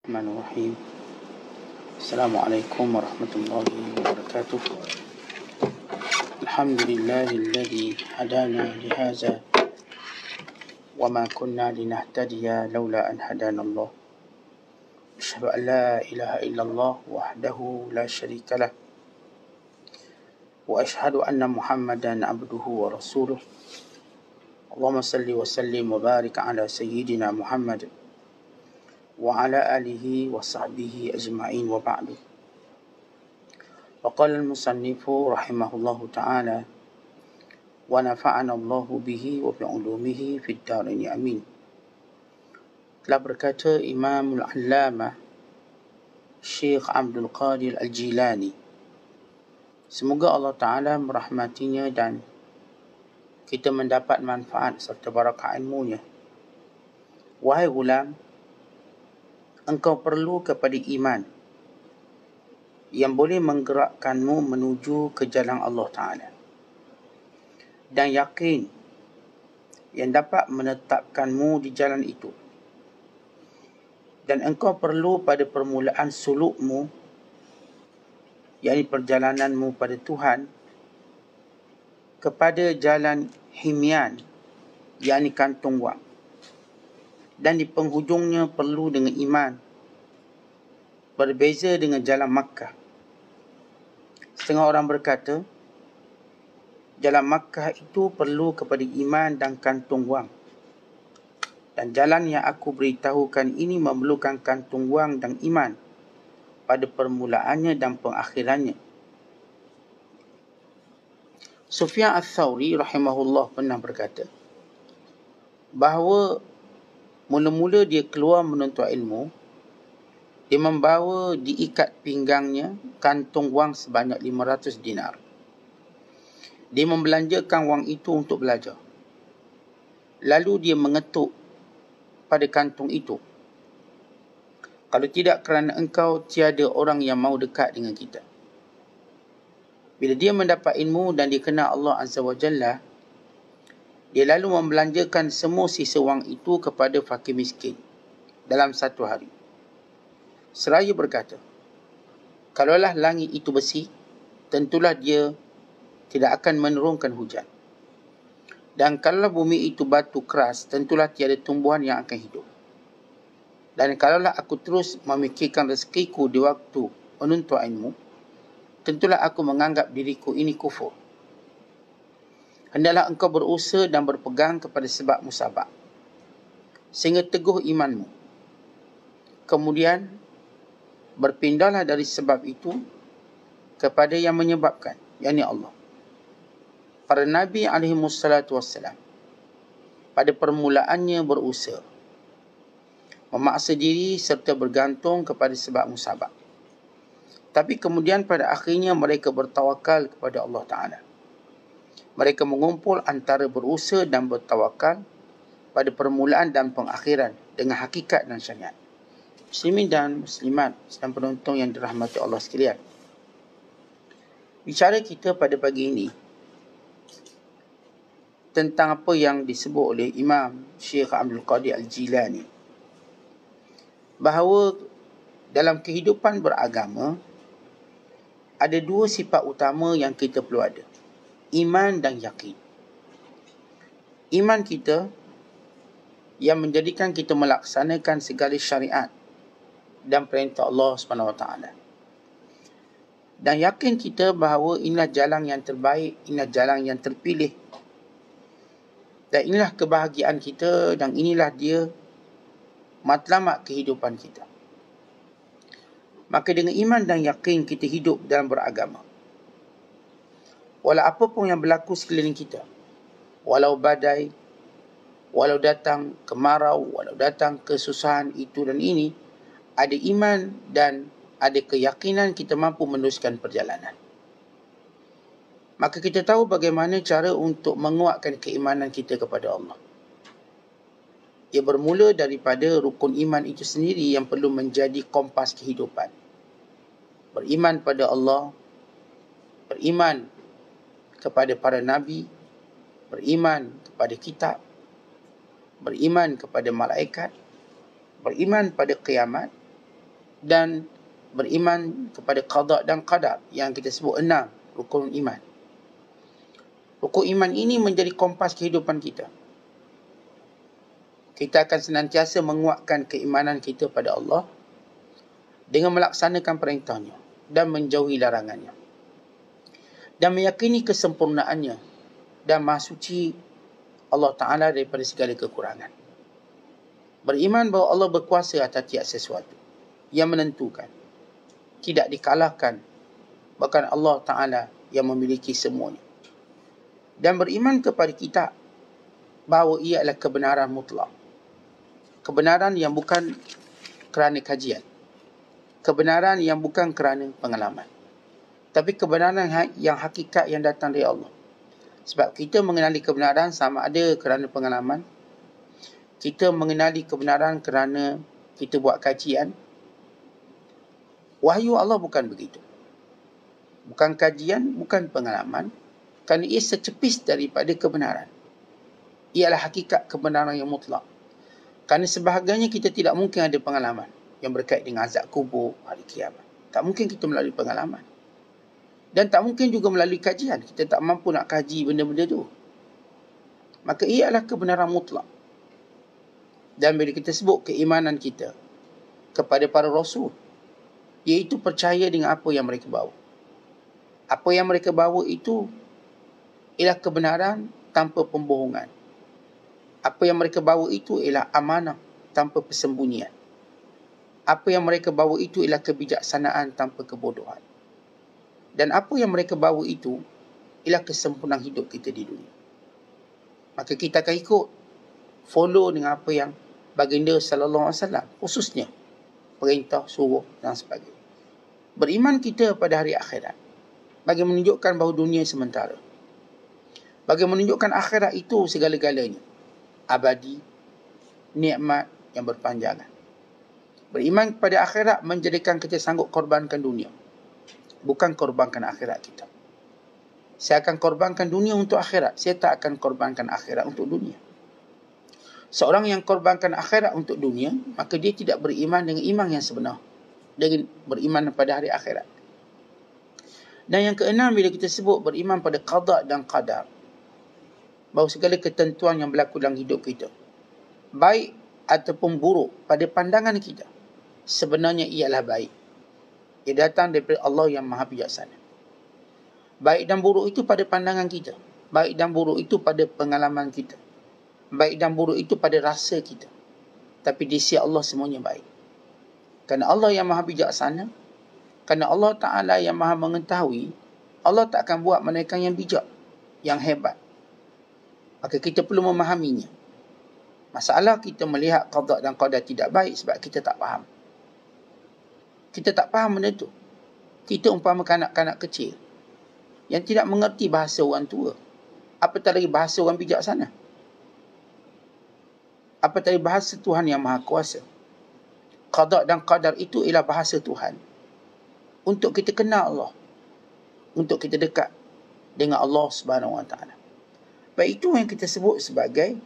Bismillahirrahmanirrahim. Assalamualaikum warahmatullahi wabarakatuh. Alhamdulillahilladzi hadana lihaza wa ma kunna linahtadiya laula an hadana Allah. Asyhadu an la ilaha illallah wahdahu la syarika lah wa asyhadu anna Muhammadan abduhu wa rasuluh. Allahumma salli wa sallim wa barik ala sayyidina Muhammad wa ala alihi wa sahbihi ajma'in wa ba'du. Wa qala al-musannifu rahimahullahu ta'ala wa nafa'ana Allahu bihi wa bi'ulumihi fid darain amin. Telah berkata Imam al-Allamah Syekh Abdul Qadir Al-Jilani, semoga Allah Ta'ala merahmatinya dan kita mendapat manfaat serta barakah ilmunya. Wahai gulam, engkau perlu kepada iman yang boleh menggerakkanmu menuju ke jalan Allah Ta'ala, dan yakin yang dapat menetapkanmu di jalan itu. Dan engkau perlu pada permulaan sulukmu, yakni perjalananmu pada Tuhan, kepada jalan himyan, yakni kantung wang. Dan di penghujungnya perlu dengan iman. Berbeza dengan jalan Makkah. Setengah orang berkata, jalan Makkah itu perlu kepada iman dan kantung wang. Dan jalan yang aku beritahukan ini memerlukan kantung wang dan iman pada permulaannya dan pengakhirannya. Sufyan Ats-Tsauri rahimahullah pernah berkata bahawa mula-mula dia keluar menuntut ilmu, dia membawa diikat pinggangnya kantung wang sebanyak 500 dinar. Dia membelanjakan wang itu untuk belajar. Lalu dia mengetuk pada kantung itu, kalau tidak kerana engkau, tiada orang yang mau dekat dengan kita. Bila dia mendapat ilmu dan dikenal Allah Azza wa Jalla, dia lalu membelanjakan semua sisa wang itu kepada fakir miskin dalam satu hari. Seraya berkata, kalaulah langit itu besi, tentulah dia tidak akan menurunkan hujan. Dan kalaulah bumi itu batu keras, tentulah tiada tumbuhan yang akan hidup. Dan kalaulah aku terus memikirkan rezekiku di waktu menuntut ilmu, tentulah aku menganggap diriku ini kufur. Hendaklah engkau berusaha dan berpegang kepada sebab musabak, sehingga teguh imanmu. Kemudian berpindahlah dari sebab itu kepada yang menyebabkan, yakni Allah. Para Nabi alaihimussalatu wassalam pada permulaannya berusaha, memaksa diri serta bergantung kepada sebab musabak. Tapi kemudian pada akhirnya mereka bertawakal kepada Allah Ta'ala. Mereka mengumpul antara berusaha dan bertawakal pada permulaan dan pengakhiran dengan hakikat dan syariat. Muslimin dan muslimat dan penonton yang dirahmati Allah sekalian, bicara kita pada pagi ini tentang apa yang disebut oleh Imam Syekh Abdul Qadir Al-Jilani, bahawa dalam kehidupan beragama ada dua sifat utama yang kita perlu ada: iman dan yakin. Iman kita yang menjadikan kita melaksanakan segala syariat dan perintah Allah SWT. Dan yakin kita bahawa inilah jalan yang terbaik, inilah jalan yang terpilih. Dan inilah kebahagiaan kita, dan inilah dia matlamat kehidupan kita. Maka dengan iman dan yakin kita hidup dalam beragama. Walau apa pun yang berlaku sekeliling kita, walau badai, walau datang kemarau, walau datang kesusahan itu dan ini, ada iman dan ada keyakinan kita mampu meneruskan perjalanan. Maka kita tahu bagaimana cara untuk menguatkan keimanan kita kepada Allah. Ia bermula daripada rukun iman itu sendiri yang perlu menjadi kompas kehidupan. Beriman pada Allah, beriman kepada para nabi, beriman kepada kitab, beriman kepada malaikat, beriman pada kiamat, dan beriman kepada qada dan qadar yang kita sebut 6 rukun iman. Rukun iman ini menjadi kompas kehidupan kita. Kita akan senantiasa menguatkan keimanan kita pada Allah dengan melaksanakan perintahnya dan menjauhi larangannya, dan meyakini kesempurnaannya dan maha suci Allah Ta'ala daripada segala kekurangan. Beriman bahawa Allah berkuasa atas tiap sesuatu yang menentukan, tidak dikalahkan, bahkan Allah Ta'ala yang memiliki semuanya. Dan beriman kepada kitab bahawa ia adalah kebenaran mutlak, kebenaran yang bukan kerana kajian, kebenaran yang bukan kerana pengalaman, tapi kebenaran yang hakikat yang datang dari Allah. Sebab kita mengenali kebenaran sama ada kerana pengalaman, kita mengenali kebenaran kerana kita buat kajian. Wahyu Allah bukan begitu. Bukan kajian, bukan pengalaman, kerana ia secepis daripada kebenaran. Ialah hakikat kebenaran yang mutlak. Kerana sebahagiannya kita tidak mungkin ada pengalaman yang berkait dengan azab kubur, hari kiamat. Tak mungkin kita melalui pengalaman. Dan tak mungkin juga melalui kajian. Kita tak mampu nak kaji benda-benda tu. Maka ia adalah kebenaran mutlak. Dan bila kita sebut keimanan kita kepada para rasul, iaitu percaya dengan apa yang mereka bawa. Apa yang mereka bawa itu ialah kebenaran tanpa pembohongan. Apa yang mereka bawa itu ialah amanah tanpa persembunyian. Apa yang mereka bawa itu ialah kebijaksanaan tanpa kebodohan. Dan apa yang mereka bawa itu ialah kesempurnaan hidup kita di dunia. Maka kita akan ikut, follow dengan apa yang baginda sallallahu alaihi wasallam, khususnya perintah, suruh dan sebagainya. Beriman kita pada hari akhirat bagi menunjukkan bahawa dunia sementara, bagi menunjukkan akhirat itu segala-galanya, abadi, nikmat yang berpanjangan. Beriman kepada akhirat menjadikan kita sanggup korbankan dunia, bukan korbankan akhirat kita. Saya akan korbankan dunia untuk akhirat. Saya tak akan korbankan akhirat untuk dunia. Seorang yang korbankan akhirat untuk dunia, maka dia tidak beriman dengan iman yang sebenar, dengan beriman pada hari akhirat. Dan yang keenam, bila kita sebut beriman pada qada dan qadar, bahawa segala ketentuan yang berlaku dalam hidup kita, baik ataupun buruk pada pandangan kita, sebenarnya ialah baik. Ia datang daripada Allah yang maha bijaksana. Baik dan buruk itu pada pandangan kita, baik dan buruk itu pada pengalaman kita, baik dan buruk itu pada rasa kita, tapi di sisi Allah semuanya baik. Kerana Allah yang maha bijaksana, kerana Allah Ta'ala yang maha mengetahui, Allah tak akan buat mereka yang bijak, yang hebat. Maka kita perlu memahaminya. Masalah kita melihat qada dan qadar tidak baik sebab kita tak faham. Kita tak faham benda tu. Kita umpama kanak-kanak kecil yang tidak mengerti bahasa orang tua, apatah lagi bahasa orang bijaksana, apatah lagi bahasa Tuhan yang maha kuasa. Qada dan qadar itu ialah bahasa Tuhan untuk kita kenal Allah, untuk kita dekat dengan Allah Subhanahu Wa Taala. Baik, itu yang kita sebut sebagai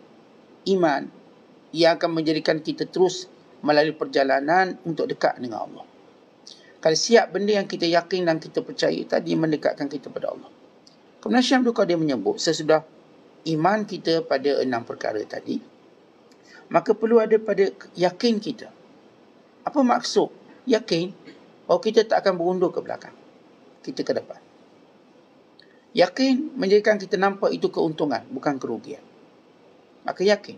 iman yang akan menjadikan kita terus melalui perjalanan untuk dekat dengan Allah. Kalau siap benda yang kita yakin dan kita percaya tadi mendekatkan kita pada Allah. Kemudian Syekh Abdul Qadir menyebut, sesudah iman kita pada 6 perkara tadi, maka perlu ada pada yakin kita. Apa maksud yakin? Bahawa kita tak akan berundur ke belakang, kita ke depan. Yakin menjadikan kita nampak itu keuntungan, bukan kerugian. Maka yakin.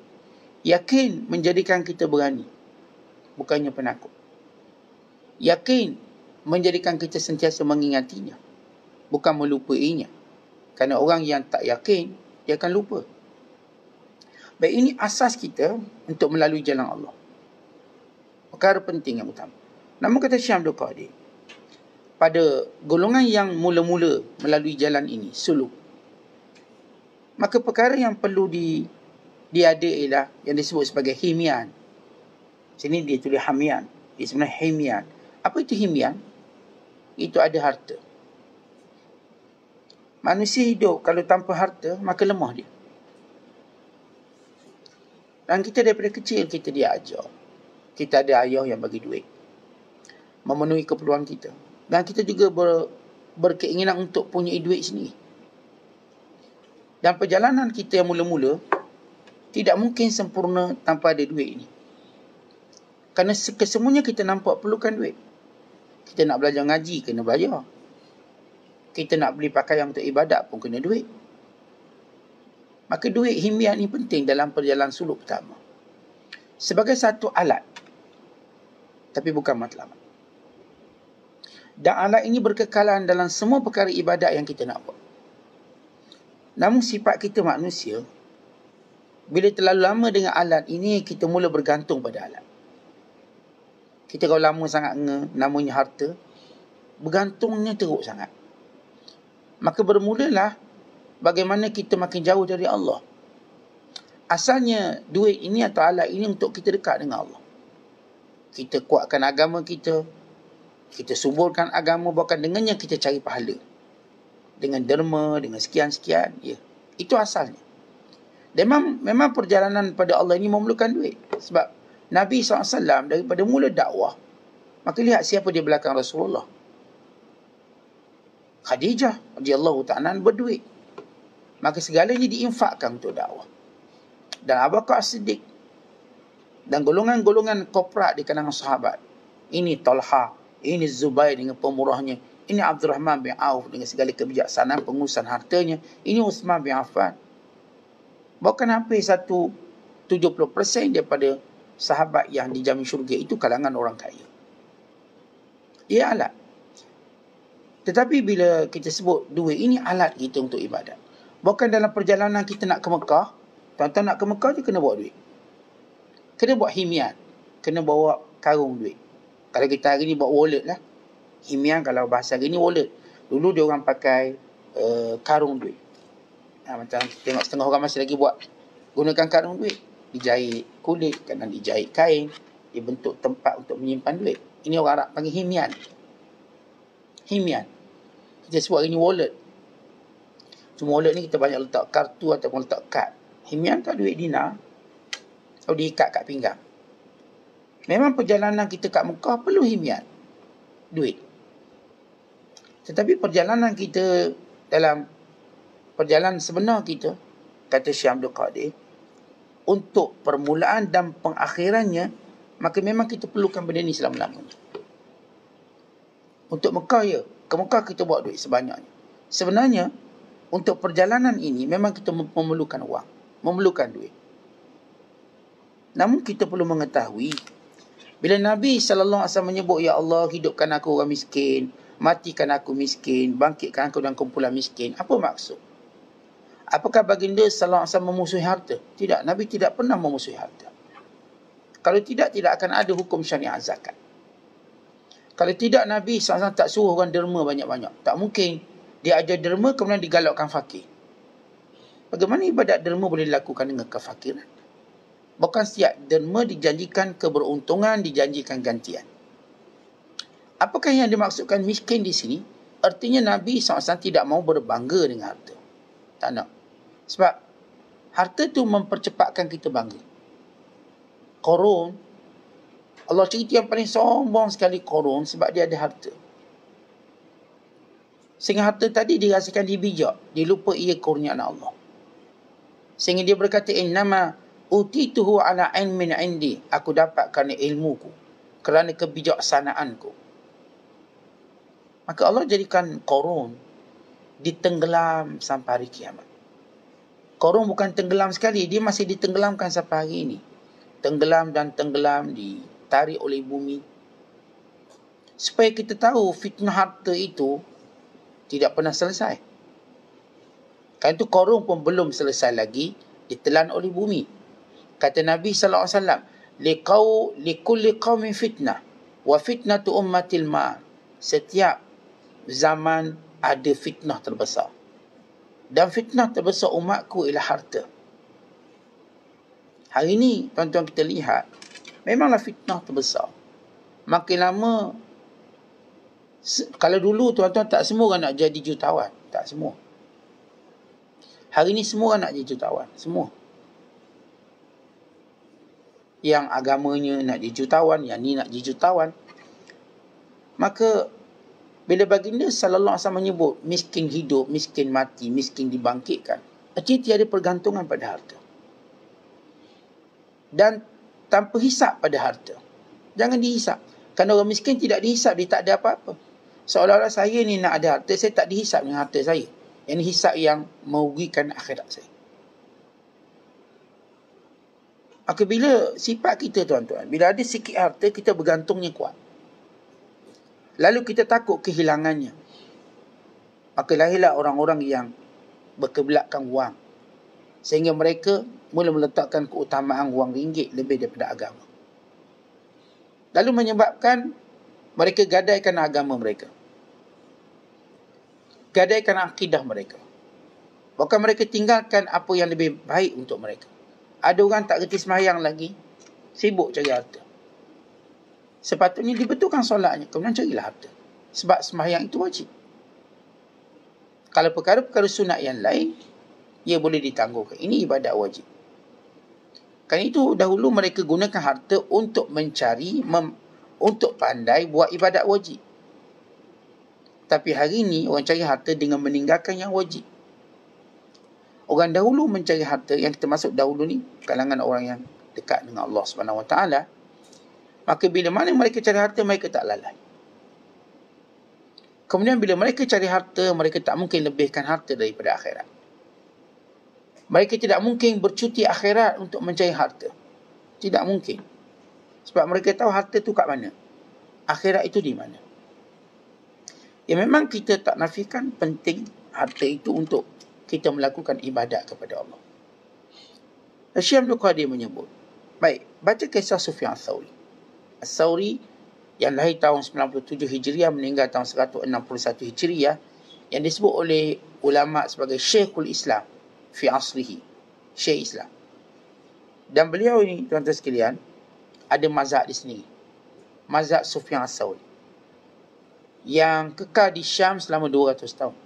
Yakin menjadikan kita berani, bukannya penakut. Yakin menjadikan kita sentiasa mengingatinya, bukan melupainya. Kerana orang yang tak yakin, dia akan lupa. Baik, ini asas kita untuk melalui jalan Allah. Perkara penting yang utama. Namun kata Syekh Abdul Qadir, pada golongan yang mula-mula melalui jalan ini, suluk, maka perkara yang perlu diada ialah yang disebut sebagai himian. Sini dia tulis hamian, dia sebenarnya himian. Apa itu himian? Itu ada harta. Manusia hidup kalau tanpa harta, maka lemah dia. Dan kita daripada kecil kita diajar. Kita ada ayah yang bagi duit. memenuhi keperluan kita. Dan kita juga berkeinginan untuk punya duit sendiri. Dan perjalanan kita yang mula-mula tidak mungkin sempurna tanpa ada duit ini. Kerana kesemuanya kita nampak perlukan duit. Kita nak belajar ngaji, kena belajar. Kita nak beli pakaian untuk ibadat pun kena duit. Maka duit himpian ini penting dalam perjalanan suluk pertama. Sebagai satu alat. Tapi bukan matlamat. Dan alat ini berkekalan dalam semua perkara ibadat yang kita nak buat. Namun sifat kita manusia, bila terlalu lama dengan alat ini, kita mula bergantung pada alat. Kita kalau lama sangat namanya harta, bergantungnya teruk sangat. Maka bermulalah bagaimana kita makin jauh dari Allah. Asalnya duit ini atau alat ini untuk kita dekat dengan Allah. Kita kuatkan agama kita, kita suburkan agama, bahkan dengannya kita cari pahala. Dengan derma, dengan sekian-sekian, ya. Itu asalnya. Memang perjalanan pada Allah ini memerlukan duit. Sebab Nabi SAW daripada mula dakwah, maka lihat siapa di belakang Rasulullah. Khadijah radhiyallahu ta'ala berduit. Maka segalanya diinfakkan untuk dakwah. Dan Abu Bakar As-Siddiq. Dan golongan-golongan korporat di kalangan sahabat. Ini Talha, ini Zubair dengan pemurahnya. Ini Abdurrahman bin Auf dengan segala kebijaksanaan pengurusan hartanya. Ini Uthman bin Affan. Bahkan hampir 70% daripada sahabat yang dijamin syurga itu kalangan orang kaya. Ia alat. Tetapi bila kita sebut duit, ini alat kita untuk ibadat. Bahkan dalam perjalanan kita nak ke Mekah, tuan-tuan nak ke Mekah je kena bawa duit. Kena bawa himian. Kena bawa karung duit. Kalau kita hari ni bawa wallet lah. Himian kalau bahasa hari ni wallet. Dulu dia orang pakai karung duit. Macam tengok setengah orang masih lagi buat gunakan karung duit. Dijahit kulit, kadang dijahit kain, dibentuk tempat untuk menyimpan duit. Ini orang Arab panggil himian. Himian. Kita sebut hari ni wallet. Cuma wallet ni kita banyak letak kartu ataupun letak kad. Himian tak duit dinar. Atau diikat kat pinggang. Memang perjalanan kita kat Mekah perlu himian. Duit. Tetapi perjalanan kita dalam perjalanan sebenar kita, kata Syekh Abdul Qadir, untuk permulaan dan pengakhirannya, maka memang kita perlukan benda ni selama-lamanya. Untuk Mekah ya, ke Mekah kita buat duit sebanyaknya. Sebenarnya, untuk perjalanan ini memang kita memerlukan wang, memerlukan duit. Namun kita perlu mengetahui, bila Nabi SAW menyebut, Ya Allah, hidupkan aku orang miskin, matikan aku miskin, bangkitkan aku dan kumpulan miskin, apa maksud? Apakah baginda SAW memusuhi harta? Tidak, Nabi tidak pernah memusuhi harta. Kalau tidak akan ada hukum syariat zakat. Kalau tidak, Nabi SAW tak suruh orang derma banyak-banyak. Tak mungkin dia ajar derma kemudian digalakkan fakir. Bagaimana ibadat derma boleh dilakukan dengan kefakiran? Bukan setiap derma dijanjikan keberuntungan, dijanjikan gantian. Apakah yang dimaksudkan miskin di sini? Artinya Nabi SAW tidak mau berbangga dengan harta. Tak nak. Sebab harta tu mempercepatkan kita bangga. Qarun, Allah cerita yang paling sombong sekali Qarun sebab dia ada harta. Sehingga harta tadi dirasakan dibijak, dilupa ia kurniaan Allah. Sehingga dia berkata, innama utituhu ala ilmin indi, aku dapat kerana ilmuku, kerana kebijaksanaanku. Maka Allah jadikan Qarun ditenggelam sampai hari kiamat. Qarun bukan tenggelam sekali, dia masih ditenggelamkan sampai hari ini. Tenggelam dan tenggelam, ditarik oleh bumi. Supaya kita tahu fitnah harta itu tidak pernah selesai. Kan itu Qarun pun belum selesai lagi, ditelan oleh bumi. Kata Nabi SAW, likulli qawmin fitnah, wa fitnatu ummatil ma'. Setiap zaman ada fitnah terbesar. Dan fitnah terbesar umatku ialah harta. Hari ini, tuan-tuan kita lihat, memanglah fitnah terbesar. Makin lama, kalau dulu tuan-tuan tak semua orang nak jadi jutawan. Tak semua. Hari ini semua orang nak jadi jutawan. Semua. Yang agamanya nak jadi jutawan, yang ni nak jadi jutawan. Maka bila baginda sallallahu alaihi wasallam menyebut miskin hidup, miskin mati, miskin dibangkitkan, artinya tiada pergantungan pada harta. Dan tanpa hisap pada harta. Jangan dihisap. Kerana orang miskin tidak dihisap, dia tak ada apa-apa. Seolah-olah saya ni nak ada harta, saya tak dihisap dengan harta saya. Yang ini hisap yang merugikan akhirat saya. Maka bila sifat kita tuan-tuan, bila ada sikit harta, kita bergantungnya kuat. Lalu kita takut kehilangannya. Maka lahirlah orang-orang yang berkebelakang wang. Sehingga mereka mula meletakkan keutamaan wang ringgit lebih daripada agama. Lalu menyebabkan mereka gadaikan agama mereka. Gadaikan akidah mereka. Bahkan mereka tinggalkan apa yang lebih baik untuk mereka. Ada orang tak reti sembahyang lagi, sibuk cari harta. Sepatutnya dibetulkan solatnya, kemudian carilah harta. Sebab sembahyang itu wajib. Kalau perkara-perkara sunat yang lain, ia boleh ditangguhkan. Ini ibadat wajib. Kerana itu dahulu mereka gunakan harta untuk mencari, untuk pandai buat ibadat wajib. Tapi hari ini orang cari harta dengan meninggalkan yang wajib. Orang dahulu mencari harta, yang kita masuk dahulu ni, kalangan orang yang dekat dengan Allah SWT. Maka bila mana mereka cari harta, mereka tak lalai. Kemudian bila mereka cari harta, mereka tak mungkin lebihkan harta daripada akhirat. Mereka tidak mungkin bercuti akhirat untuk mencari harta. Tidak mungkin. Sebab mereka tahu harta itu kat mana. Akhirat itu di mana. Ya memang kita tak nafikan penting harta itu untuk kita melakukan ibadat kepada Allah. Syekh Abdul Qadir menyebut. Baik, baca kisah Sufyan Ats-Tsauri. Ats-Tsauri yang lahir tahun 97 Hijriah, meninggal tahun 161 Hijriah, yang disebut oleh ulama sebagai Syekhul Islam fi asrihi, Syekh Islam. Dan beliau ini, tuan-tuan sekalian, ada mazhab di sini. Mazhab Sufyan Ats-Tsauri yang kekal di Syam selama 200 tahun.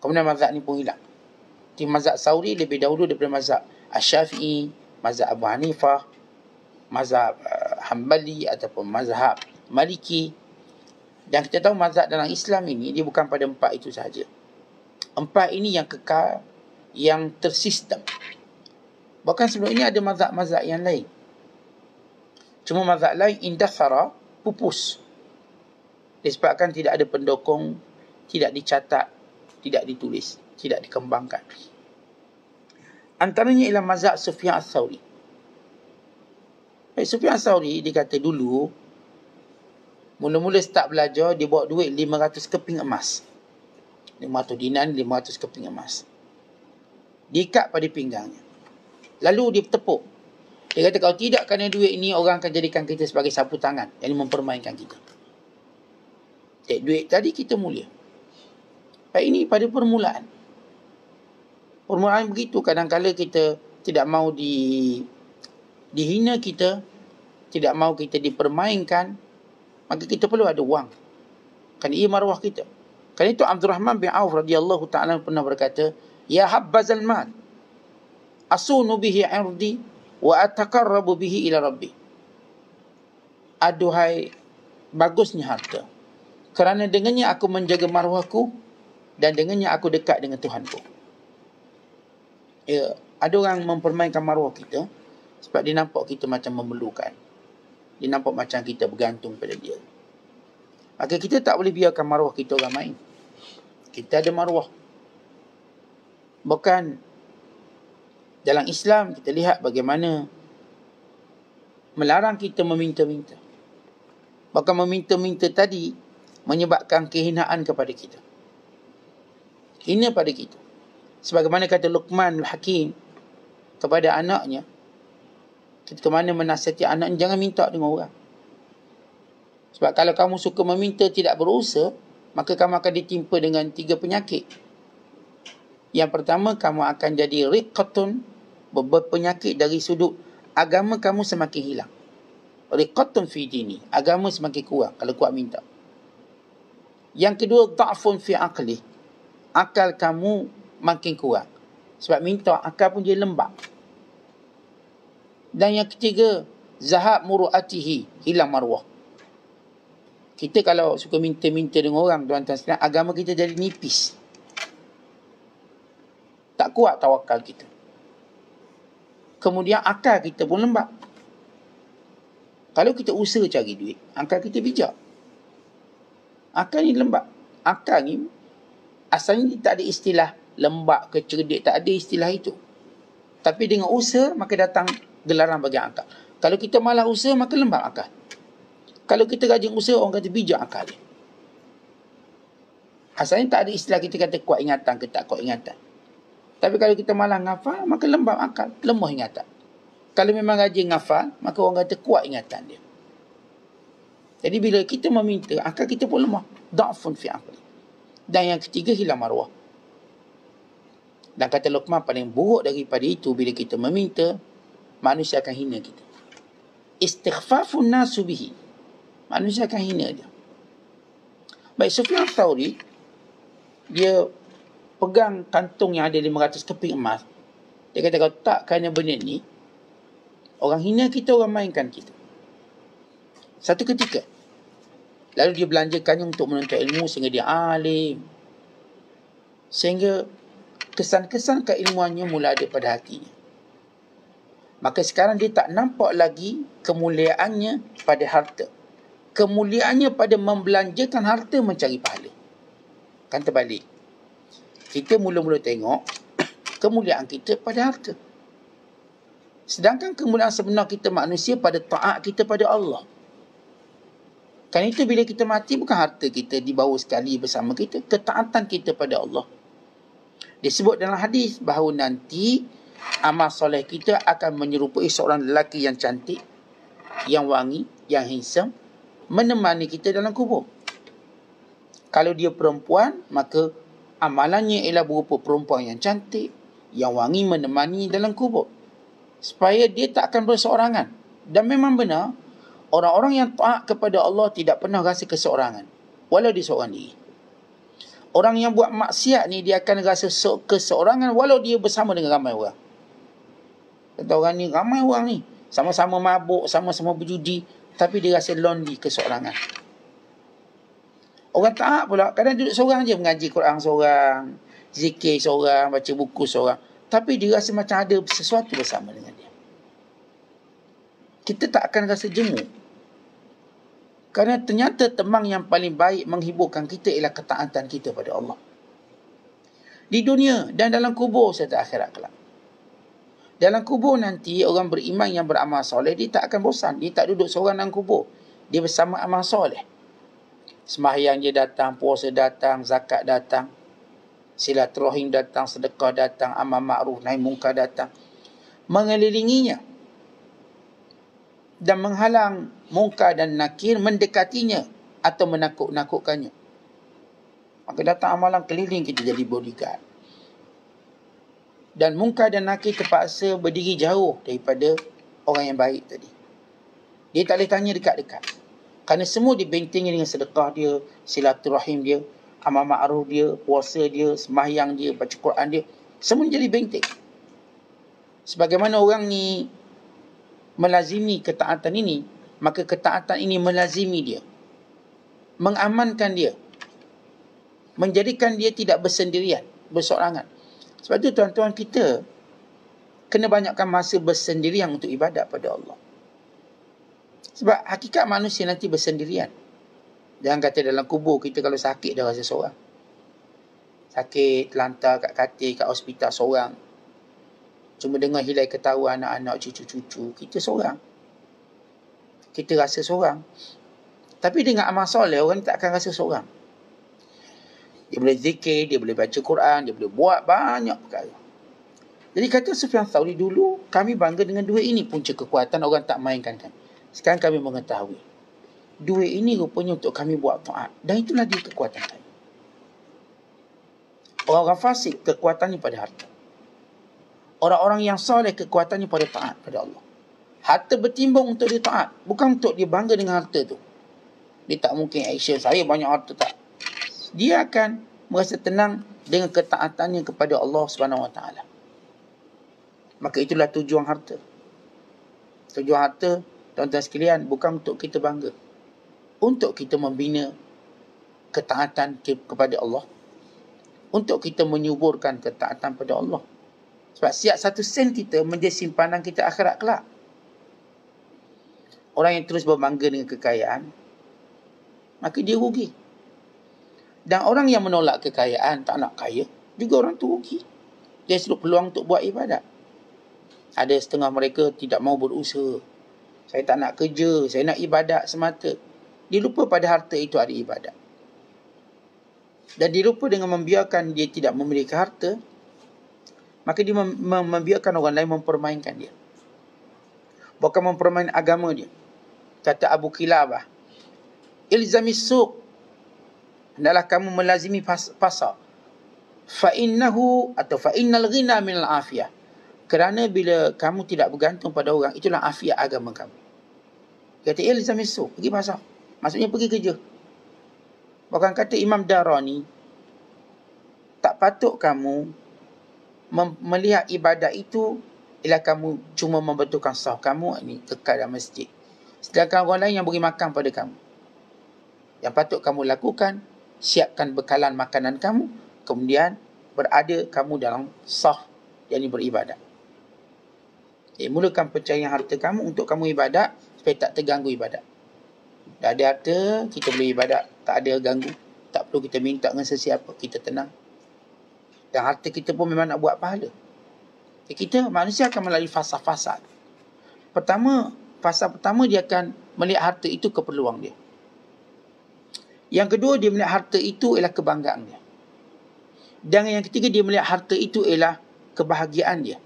Kemudian mazhab ni pun hilang. Di mazhab Ats-Tsauri lebih dahulu daripada mazhab Asy-Syafi'i, mazhab Abu Hanifah, mazhab Hambali ataupun mazhab Maliki. Dan kita tahu mazhab dalam Islam ini dia bukan pada 4 itu sahaja. 4 ini yang kekal, yang tersistem. Bahkan sebelum ini ada mazhab-mazhab yang lain. Cuma mazhab lain indathara, pupus. Disebabkan tidak ada pendukung, tidak dicatat, tidak ditulis, tidak dikembangkan. Antaranya ialah mazhab Sufyan Ats-Tsauri. Sufyan Ats-Tsauri dia kata dulu, mula-mula start belajar, dia bawa duit 500 keping emas. 500 dinar, 500 keping emas. Diikat pada pinggangnya. Lalu dia tepuk. Dia kata kalau tidak kerana duit ini, orang akan jadikan kita sebagai sapu tangan yang mempermainkan kita. Duit tadi kita mulia. Ini pada permulaan. Permulaan begitu, kadang-kadang kita tidak mahu dihina kita, tidak mahu kita dipermainkan, maka kita perlu ada wang. Kerana ia maruah kita. Kerana itu Abdul Rahman bin Auf radhiyallahu ta'ala pernah berkata, "Ya habbazal mal, asunu bihi 'irdi wa ataqarrabu bihi ila rabbi." Aduhai bagusnya harta, kerana dengannya aku menjaga maruahku dan dengannya aku dekat dengan Tuhanku. Ya, ada orang mempermainkan maruah kita sebab dia nampak kita macam memerlukan. Dia nampak macam kita bergantung pada dia. Maka kita tak boleh biarkan maruah kita orang main. Kita ada maruah. Bahkan dalam Islam kita lihat bagaimana melarang kita meminta-minta. Bahkan meminta-minta tadi menyebabkan kehinaan kepada kita. Hina pada kita. Sebagaimana kata Luqman Al-Hakim kepada anaknya, ketika mana menasihati anaknya, jangan minta dengan orang. Sebab kalau kamu suka meminta tidak berusaha, maka kamu akan ditimpa dengan 3 penyakit. Yang pertama, kamu akan jadi riqatun, berpenyakit dari sudut agama kamu semakin hilang. Riqatun fi dini, agama semakin kurang kalau kuat minta. Yang kedua, dha'fun fi aqli, akal kamu makin kurang. Sebab minta, akal pun dia lembab. Dan yang ketiga, zahab muru'atihi, hilang maruah. Kita kalau suka minta-minta dengan orang, tuan-tuan sekalian, agama kita jadi nipis. Tak kuat tawakal kita. Kemudian akal kita pun lembab. Kalau kita usaha cari duit, akal kita bijak. Akal ni lembab. Akal ni asalnya tak ada istilah lembab ke cerdik, tak ada istilah itu. Tapi dengan usaha maka datang gelaran bagi akal. Kalau kita malas usaha maka lembab akal. Kalau kita rajin usaha, orang kata bijak akal dia. Asalnya tak ada istilah kita kata kuat ingatan ke tak kuat ingatan. Tapi kalau kita malas ngafal, maka lembab akal, lemah ingatan. Kalau memang rajin ngafal, maka orang kata kuat ingatan dia. Jadi bila kita meminta, akal kita pun lemah. Da'fun fi aqli. Dan yang ketiga, hilang maruah. Dan kata Luqman, paling buruk daripada itu, bila kita meminta, manusia akan hina kita. Istighfafun nasu bihi. Manusia akan hina dia. Baik, Sufyan Thauri, dia pegang kantung yang ada 500 keping emas. Dia kata, kalau tak kerana benda ni, orang hina kita, orang mainkan kita. Satu ketika, lalu dia belanjakannya untuk menuntut ilmu sehingga dia alim. Sehingga kesan-kesan keilmuannya mula ada pada hatinya. Maka sekarang dia tak nampak lagi kemuliaannya pada harta. Kemuliaannya pada membelanjakan harta mencari pahala. Kan terbalik. Kita mula-mula tengok kemuliaan kita pada harta. Sedangkan kemuliaan sebenar kita manusia pada taat kita pada Allah. Kan itu bila kita mati, bukan harta kita dibawa sekali bersama kita, ketaatan kita pada Allah. Disebut dalam hadis bahawa nanti amal soleh kita akan menyerupai seorang lelaki yang cantik, yang wangi, yang handsome, menemani kita dalam kubur. Kalau dia perempuan, maka amalannya ialah berupa perempuan yang cantik, yang wangi menemani dalam kubur. Supaya dia tak akan berseorangan. Dan memang benar, orang-orang yang taat kepada Allah tidak pernah rasa keseorangan. Walau dia seorang diri. Orang yang buat maksiat ni, dia akan rasa keseorangan walau dia bersama dengan ramai orang. Kata orang ni, ramai orang ni. Sama-sama mabuk, sama-sama berjudi. Tapi dia rasa lonely, keseorangan. Orang taat pula, kadang duduk seorang je, mengaji Quran seorang, zikir seorang, baca buku seorang. Tapi dia rasa macam ada sesuatu bersama dengan dia. Kita tak akan rasa jemu. Kerana ternyata teman yang paling baik menghiburkan kita ialah ketaatan kita pada Allah. Di dunia dan dalam kubur serta akhirat kelak. Dalam kubur nanti, orang beriman yang beramal soleh, dia tak akan bosan. Dia tak duduk seorang dalam kubur. Dia bersama amal soleh. Sembahyang dia datang, puasa datang, zakat datang, silaturahim datang, sedekah datang, amal ma'ruf nahi munkar datang. Mengelilinginya. Dan menghalang munkar dan nakir mendekatinya atau menakut-nakutkannya. Maka datang amalan keliling, kita jadi bodyguard. Dan munkar dan nakir terpaksa berdiri jauh daripada orang yang baik tadi. Dia tak boleh tanya dekat-dekat. Kerana semua dibentengi dengan sedekah dia, silaturahim dia, amal ma'ruf dia, puasa dia, sembahyang dia, baca Quran dia. Semua jadi benteng. Sebagaimana orang ni melazimi ketaatan ini, maka ketaatan ini melazimi dia. Mengamankan dia. Menjadikan dia tidak bersendirian, bersorangan. Sebab itu tuan-tuan, kita kena banyakkan masa bersendirian untuk ibadat pada Allah. Sebab hakikat manusia nanti bersendirian. Jangan kata dalam kubur, kita kalau sakit dah rasa seorang. Sakit, lantar kat katil, kat hospital seorang. Cuma dengar hilai ketawa anak-anak, cucu-cucu, kita seorang. Kita rasa seorang. Tapi dengan amal soleh, orang tak akan rasa seorang. Dia boleh zikir, dia boleh baca Quran, dia boleh buat banyak perkara. Jadi kata Sufyan Thauri, dulu kami bangga dengan duit ini, punca kekuatan, orang tak mainkan kami. Sekarang kami mengetahui, duit ini rupanya untuk kami buat taat. Dan itulah dia kekuatan kami. Orang-orang fasik, kekuatannya pada harta. Orang-orang yang soleh, kekuatannya pada taat pada Allah. Harta bertimbung untuk dia taat, bukan untuk dia bangga dengan harta tu. Dia tak mungkin action, saya banyak harta, tak. Dia akan merasa tenang dengan ketaatannya kepada Allah SWT. Maka itulah tujuan harta. Tujuan harta, tuan-tuan sekalian, bukan untuk kita bangga. untuk kita membina ketaatan kepada Allah, untuk kita menyuburkan ketaatan pada Allah. Sebab setiap 1 sen kita menjadi simpanan kita akhirat kelak. Orang yang terus berbangga dengan kekayaan, maka dia rugi. Dan orang yang menolak kekayaan, tak nak kaya, juga orang tu rugi. Dia selalu peluang untuk buat ibadat. Ada setengah mereka tidak mau berusaha. Saya tak nak kerja, saya nak ibadat semata. Dia lupa pada harta itu ada ibadat. Dan dia lupa dengan membiarkan dia tidak memiliki harta, maka dia membiarkan orang lain mempermainkan dia. Bukan mempermainkan agama dia. Kata Abu Qilabah, ilzamis suq, hendaklah kamu melazimi pasar. Fa'innahu atau fa'innal ghina minal afiyah. Kerana bila kamu tidak bergantung pada orang, itulah afiat agama kamu. Kata ilzamis suq, pergi pasar. Maksudnya pergi kerja. Bahkan kata Imam Darani, tak patut kamu melihat ibadat itu ialah kamu cuma membetulkan saf kamu ini kekal dalam masjid, sedangkan orang lain yang beri makan pada kamu. Yang patut kamu lakukan, siapkan bekalan makanan kamu, kemudian berada kamu dalam saf yang beribadat. Mulakan pencarian harta kamu untuk kamu ibadat, supaya tak terganggu ibadat. Dah ada harta, kita boleh ibadat, tak ada ganggu, tak perlu kita minta dengan sesiapa, kita tenang. Dan harta kita pun memang nak buat pahala. Kita, manusia akan melalui fasa-fasa. Fasa pertama dia akan melihat harta itu keperluan dia. Yang kedua, dia melihat harta itu ialah kebanggaan dia. Dan yang ketiga, dia melihat harta itu ialah kebahagiaan dia.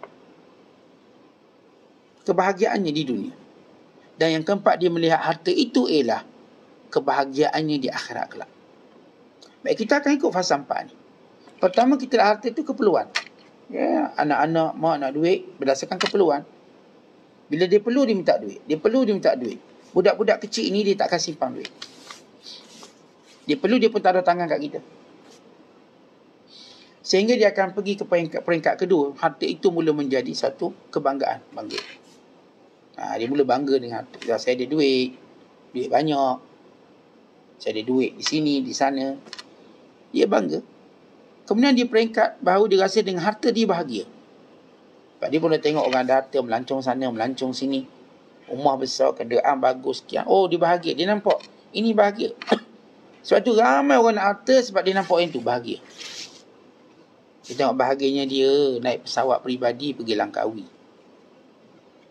Kebahagiaannya di dunia. Dan yang keempat, dia melihat harta itu ialah kebahagiaannya di akhirat kelak. Baik, kita akan ikut fasa 4 ni. Pertama, kita lihat harta itu keperluan. Ya, anak-anak mau nak duit berdasarkan keperluan. Bila dia perlu, dia minta duit. Dia perlu, dia minta duit. Budak-budak kecil ini, dia tak akan simpan duit. Dia perlu, dia pun taruh tangan kat kita. Sehingga dia akan pergi ke peringkat kedua. Harta itu mula menjadi satu kebanggaan. Bangga. Dia mula bangga dengan harta. Saya ada duit. Duit banyak. Saya ada duit di sini, di sana. Dia bangga. Kemudian dia peringkat bahawa dia rasa dengan harta dia bahagia. Sebab dia pun dah tengok orang ada harta, melancong sana, melancong sini. Rumah besar, kenderaan bagus, sekian. Oh, dia bahagia. Dia nampak, ini bahagia. Sebab tu ramai orang nak harta sebab dia nampak yang tu bahagia. Kita tengok bahagianya dia naik pesawat peribadi pergi Langkawi.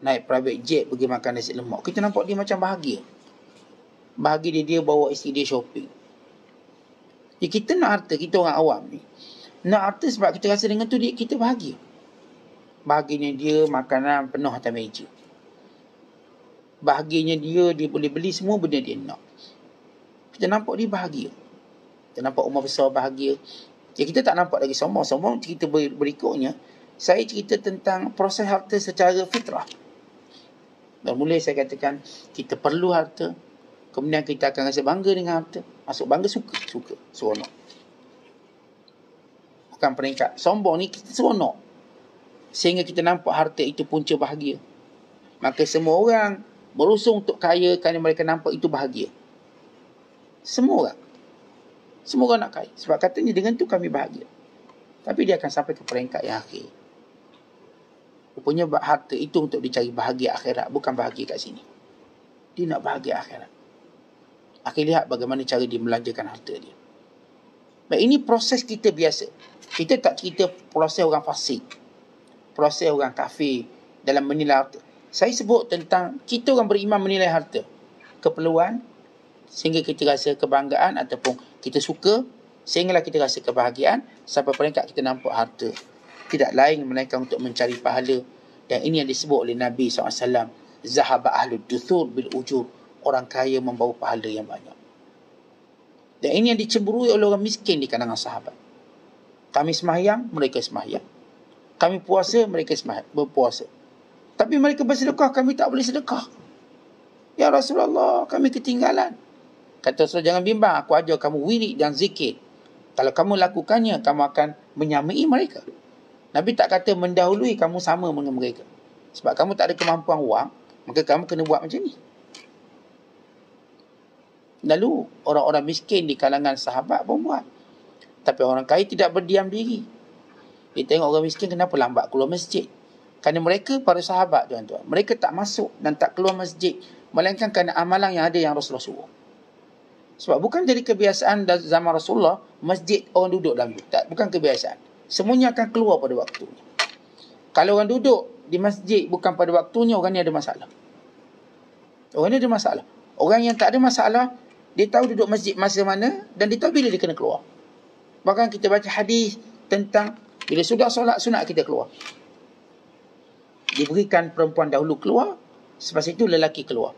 Naik private jet pergi makan nasi lemak. Kita nampak dia macam bahagia. Bahagia dia bawa isteri dia shopping. Jadi kita nak harta, kita orang awam ni. Nak harta sebab kita rasa dengan tu kita bahagia. Bahagianya dia makanan penuh atas meja. Bahagianya dia boleh beli semua benda dia nak. Kita nampak dia bahagia. Kita nampak rumah besar bahagia. Jadi kita tak nampak lagi sombong. Sombong cerita berikutnya. Saya cerita tentang proses harta secara fitrah. Dan mulai saya katakan kita perlu harta. Kemudian kita akan rasa bangga dengan harta. Masuk bangga suka. Seronok. Bukan peringkat sombong ni, kita seronok. Sehingga kita nampak harta itu punca bahagia. Maka semua orang berusung untuk kaya kerana mereka nampak itu bahagia. Semua orang nak kaya. Sebab katanya dengan tu kami bahagia. Tapi dia akan sampai ke peringkat yang akhir. Rupanya harta itu untuk dicari bahagia akhirat. Bukan bahagia kat sini. Dia nak bahagia akhirat. Akhir lihat bagaimana cara dia melanjarkan harta dia. Baik, ini proses kita biasa. Kita tak cerita proses orang fasik. Proses orang kafir dalam menilai harta. Saya sebut tentang kita orang beriman menilai harta. Keperluan, sehingga kita rasa kebanggaan ataupun kita suka, sehinggalah kita rasa kebahagiaan, sampai peringkat kita nampak harta. Tidak lain melainkan untuk mencari pahala. Dan ini yang disebut oleh Nabi SAW. Zahaba ahlud duthur bil ujur. Orang kaya membawa pahala yang banyak. Dan ini yang dicemburui oleh orang miskin di kalangan sahabat. Kami sembahyang, mereka sembahyang. Kami puasa, mereka berpuasa. Tapi mereka bersedekah, kami tak boleh sedekah. Ya Rasulullah, kami ketinggalan. Kata Rasulullah, jangan bimbang, aku ajar kamu wirid dan zikir. Kalau kamu lakukannya, kamu akan menyamai mereka. Nabi tak kata mendahului kamu sama dengan mereka. Sebab kamu tak ada kemampuan wang, maka kamu kena buat macam ni. Lalu orang-orang miskin di kalangan sahabat pun buat. Tapi orang kaya tidak berdiam diri. Dia tengok orang miskin kenapa lambat keluar masjid. Kerana mereka, para sahabat tuan-tuan, mereka tak masuk dan tak keluar masjid, melainkan kerana amalan yang ada yang Rasulullah suruh. Sebab bukan jadi kebiasaan zaman Rasulullah, masjid orang duduk dalam tu. Tak, bukan kebiasaan. Semuanya akan keluar pada waktunya. Kalau orang duduk di masjid bukan pada waktunya, orang ni ada masalah. Orang ni ada masalah. Orang yang tak ada masalah, dia tahu duduk masjid masa mana dan dia tahu bila dia kena keluar. Bahkan kita baca hadis tentang bila sudah solat sunat kita keluar. Diberikan perempuan dahulu keluar, selepas itu lelaki keluar.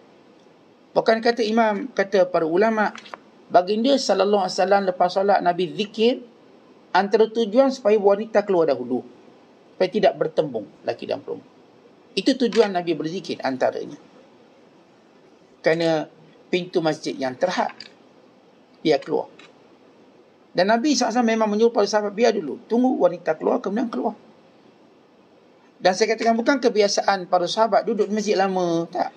Bahkan kata para ulama, baginda sallallahu alaihi wasallam lepas solat Nabi zikir, antara tujuan supaya wanita keluar dahulu, supaya tidak bertembung lelaki dan perempuan. Itu tujuan Nabi berzikir antaranya. Kerana pintu masjid yang terhad, dia keluar. Dan Nabi SAW memang menyuruh para sahabat, biar dulu, tunggu wanita keluar, kemudian keluar. Dan saya katakan bukan kebiasaan para sahabat duduk di masjid lama, tak.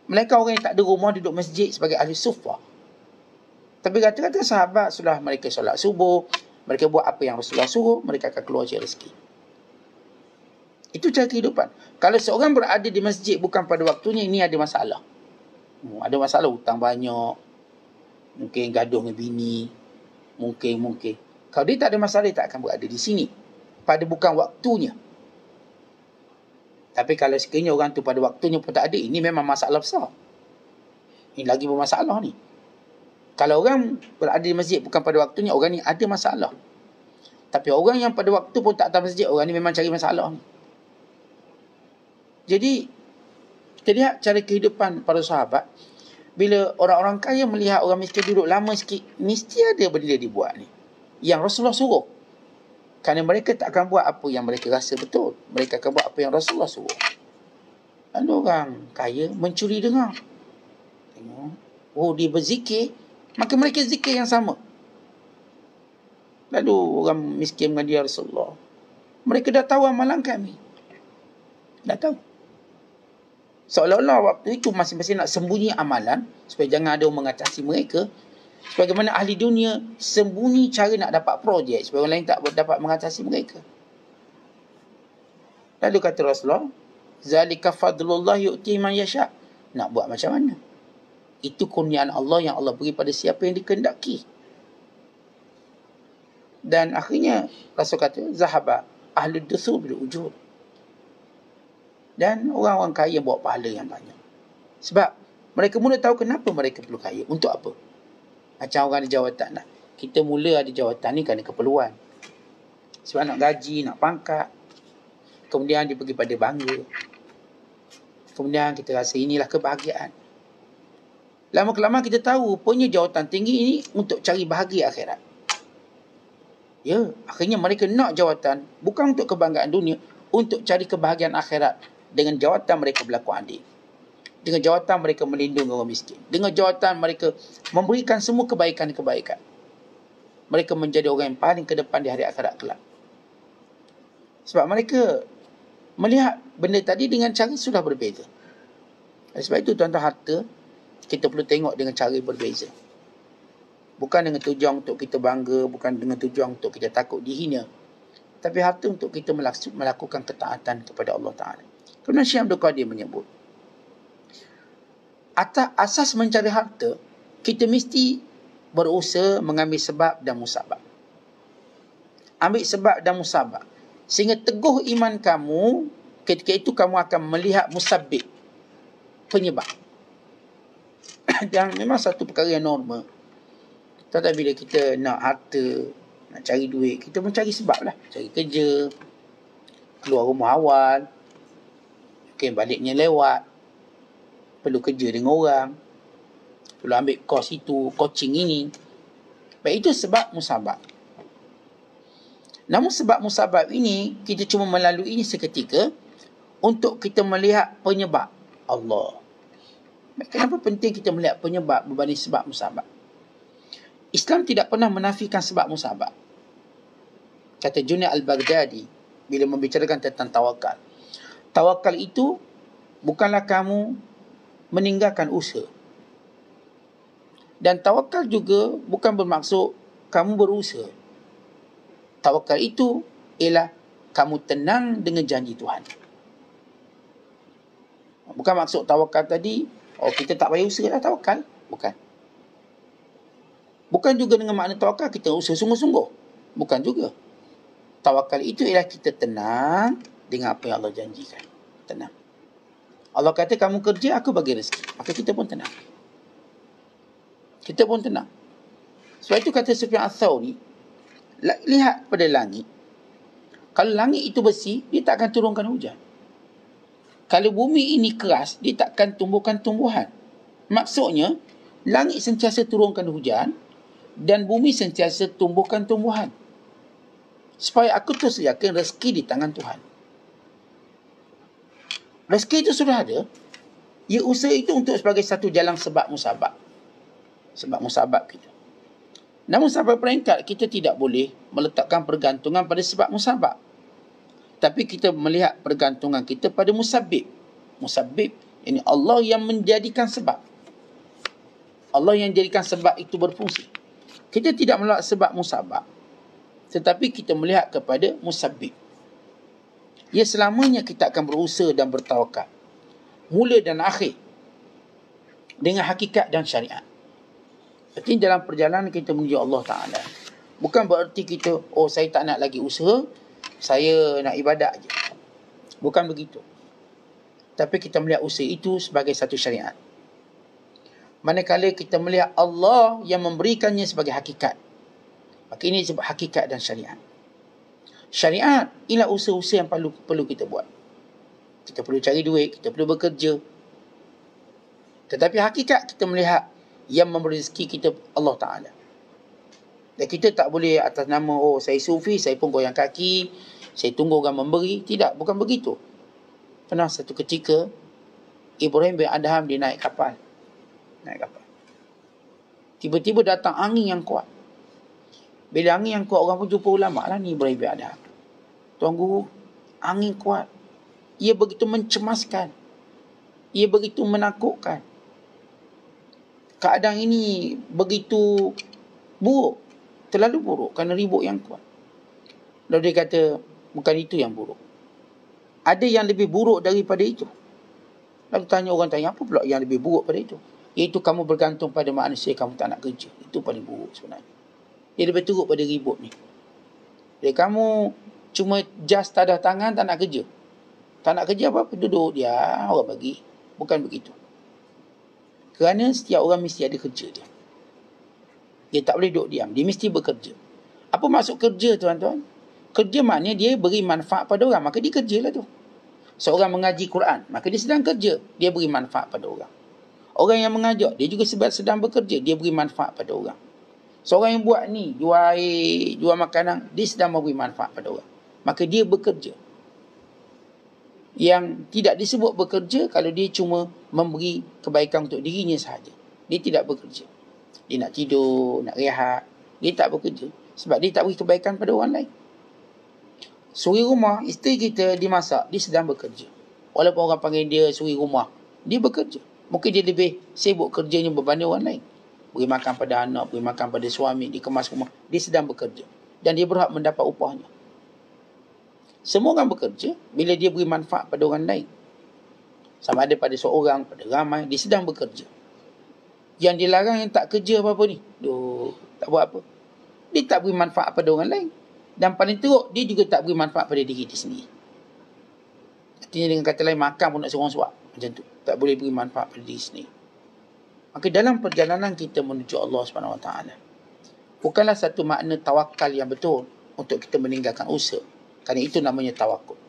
Mereka orang yang tak ada rumah duduk masjid sebagai ahli suffah. Tapi kata-kata sahabat, sudah mereka solat subuh, mereka buat apa yang Rasulullah suruh, mereka akan keluar cari rezeki. Itu cara kehidupan. Kalau seorang berada di masjid bukan pada waktunya, ini ada masalah. Ada masalah, hutang banyak, mungkin gaduh dengan bini, mungkin. Kalau dia tak ada masalah, dia tak akan berada di sini pada bukan waktunya. Tapi kalau sekiranya orang tu pada waktunya pun tak ada, ini memang masalah besar. Ini lagi bermasalah ni. Kalau orang berada di masjid bukan pada waktunya, orang ni ada masalah. Tapi orang yang pada waktu pun tak datang masjid, orang ni memang cari masalah ni. Jadi, kita lihat cara kehidupan para sahabat. Bila orang-orang kaya melihat orang miskin duduk lama sikit, mesti ada benda dia dibuat ni, yang Rasulullah suruh. Kerana mereka tak akan buat apa yang mereka rasa betul. Mereka akan buat apa yang Rasulullah suruh. Lalu orang kaya mencuri dengar. Tengok, oh dia berzikir, maka mereka zikir yang sama. Lalu orang miskin dengan dia, Rasulullah, mereka dah tahu amalan kami. Dah tahu. Seolah-olah waktu itu masing-masing nak sembunyi amalan, supaya jangan ada orang mengatasi mereka. Sebagaimana ahli dunia sembunyi cara nak dapat projek, supaya orang lain tak dapat mengatasi mereka. Lalu kata Rasulullah, zalika fadlullah yu'ti man yasha. Nak buat macam mana? Itu kurniaan Allah yang Allah beri pada siapa yang dikehendaki. Dan akhirnya Rasul kata, zahaba ahli duthur bil ujur. Dan orang-orang kaya bawa pahala yang banyak. Sebab mereka mula tahu kenapa mereka perlu kaya. Untuk apa? Macam orang ada jawatan lah. Kita mula ada jawatan ni kerana keperluan. Sebab nak gaji, nak pangkat. Kemudian dia pergi pada bangga. Kemudian kita rasa inilah kebahagiaan. Lama-kelamaan kita tahu rupanya jawatan tinggi ini untuk cari bahagia akhirat. Ya, akhirnya mereka nak jawatan bukan untuk kebanggaan dunia, untuk cari kebahagiaan akhirat. Dengan jawatan mereka berlaku adil. Dengan jawatan mereka melindungi orang miskin. Dengan jawatan mereka memberikan semua kebaikan-kebaikan. Mereka menjadi orang yang paling ke depan di hari akhirat kelak. Sebab mereka melihat benda tadi dengan cara sudah berbeza. Sebab itu tuan-tuan, harta kita perlu tengok dengan cara berbeza. Bukan dengan tujuan untuk kita bangga, bukan dengan tujuan untuk kita takut dihina. Tapi harta untuk kita melakukan ketaatan kepada Allah Ta'ala. Kemudian Syekh Abdul Qadir menyebut, atas asas mencari harta, kita mesti berusaha mengambil sebab dan musabab. Ambil sebab dan musabab. Sehingga teguh iman kamu, ketika itu kamu akan melihat musabib, penyebab. Dan memang satu perkara yang normal. Tetapi bila kita nak harta, nak cari duit, kita pun cari sebab lah. Cari kerja, keluar rumah awal, mungkin baliknya lewat, perlu kerja dengan orang, perlu ambil kos itu, coaching ini. Baik, itu sebab musabab. Namun sebab musabab ini, kita cuma melaluinya seketika untuk kita melihat penyebab Allah. Baik, kenapa penting kita melihat penyebab berbanding sebab musabab? Islam tidak pernah menafikan sebab musabab. Kata Junaid al-Baghdadi bila membicarakan tentang tawakal. Tawakal itu bukanlah kamu meninggalkan usaha. Dan tawakal juga bukan bermaksud kamu berusaha. Tawakal itu ialah kamu tenang dengan janji Tuhan. Bukan maksud tawakal tadi, kita tak payah usaha lah tawakal. Bukan. Bukan juga dengan makna tawakal kita usaha sungguh-sungguh. Bukan juga. Tawakal itu ialah kita tenang dengan apa yang Allah janjikan. Tenang. Allah kata kamu kerja, aku bagi rezeki. Maka kita pun tenang. Kita pun tenang. Sebab itu kata Sufyan Ats-Tsauri, lihat pada langit. Kalau langit itu besi, dia tak akan turunkan hujan. Kalau bumi ini keras, dia tak akan tumbuhkan tumbuhan. Maksudnya, langit sentiasa turunkan hujan dan bumi sentiasa tumbuhkan tumbuhan. Supaya aku terus yakin rezeki di tangan Tuhan. Rezeki itu sudah ada. Ya, usaha itu untuk sebagai satu jalan sebab musabab. Sebab musabab kita. Namun sampai peringkat kita tidak boleh meletakkan pergantungan pada sebab musabab. Tapi kita melihat pergantungan kita pada musabbib. Musabbib, ini Allah yang menjadikan sebab. Allah yang jadikan sebab itu berfungsi. Kita tidak melihat sebab musabab, tetapi kita melihat kepada musabbib. Ya, selamanya kita akan berusaha dan bertawakal. Mula dan akhir. Dengan hakikat dan syariat. Berarti dalam perjalanan kita menuju Allah Ta'ala. Bukan bererti kita, saya tak nak lagi usaha, saya nak ibadat je. Bukan begitu. Tapi kita melihat usaha itu sebagai satu syariat. Manakala kita melihat Allah yang memberikannya sebagai hakikat. Maka ini disebut hakikat dan syariat. Syariat ialah usaha-usaha yang perlu kita buat. Kita perlu cari duit, kita perlu bekerja. Tetapi hakikat kita melihat yang memberi rezeki kita Allah Ta'ala. Dan kita tak boleh atas nama, saya sufi, saya pun goyang kaki, saya tunggu orang memberi. Tidak, bukan begitu. Pernah satu ketika, Ibrahim bin Adham dia naik kapal. Tiba-tiba datang angin yang kuat. Bila angin yang kuat, orang pun jumpa ulama lah ni Ibrahim bin Adham. Tuan Guru, angin kuat. Ia begitu mencemaskan. Ia begitu menakutkan. Keadaan ini begitu buruk. Terlalu buruk kerana ribut yang kuat. Lalu dia kata, bukan itu yang buruk. Ada yang lebih buruk daripada itu. Lalu orang tanya, apa pula yang lebih buruk pada itu? Iaitu kamu bergantung pada manusia, kamu tak nak kerja. Itu paling buruk sebenarnya. Dia lebih teruk pada ribut ni. Jadi kamu cuma just tadah tangan, tak nak kerja. Tak nak kerja apa-apa, duduk dia, orang bagi. Bukan begitu. Kerana setiap orang mesti ada kerja dia. Dia tak boleh duduk diam. Dia mesti bekerja. Apa maksud kerja, tuan-tuan? Kerja maknanya dia beri manfaat pada orang. Maka dia kerjalah tu. Seorang mengaji Quran, maka dia sedang kerja. Dia beri manfaat pada orang. Orang yang mengajar, dia juga sedang bekerja. Dia beri manfaat pada orang. Seorang yang buat ni, jual air, jual makanan, dia sedang memberi manfaat pada orang. Maka dia bekerja. Yang tidak disebut bekerja kalau dia cuma memberi kebaikan untuk dirinya sahaja. Dia tidak bekerja. Dia nak tidur, nak rehat. Dia tak bekerja. Sebab dia tak beri kebaikan pada orang lain. Suri rumah, isteri kita dimasak, dia sedang bekerja. Walaupun orang panggil dia suri rumah, dia bekerja. Mungkin dia lebih sibuk kerjanya berbanding orang lain. Beri makan pada anak, beri makan pada suami, dikemas rumah. Dia sedang bekerja. Dan dia berhak mendapat upahnya. Semua orang bekerja bila dia beri manfaat pada orang lain. Sama ada pada seorang, pada ramai, dia sedang bekerja. Yang dilarang yang tak kerja apa-apa ni. Tak buat apa. Dia tak beri manfaat pada orang lain. Dan paling teruk, dia juga tak beri manfaat pada diri dia sendiri. Artinya dengan kata lain, makan pun nak sorang-sorang. Macam tu. Tak boleh beri manfaat pada diri sendiri. Maka dalam perjalanan kita menuju Allah SWT, bukanlah satu makna tawakal yang betul untuk kita meninggalkan usaha. Kerana itu namanya tawakul.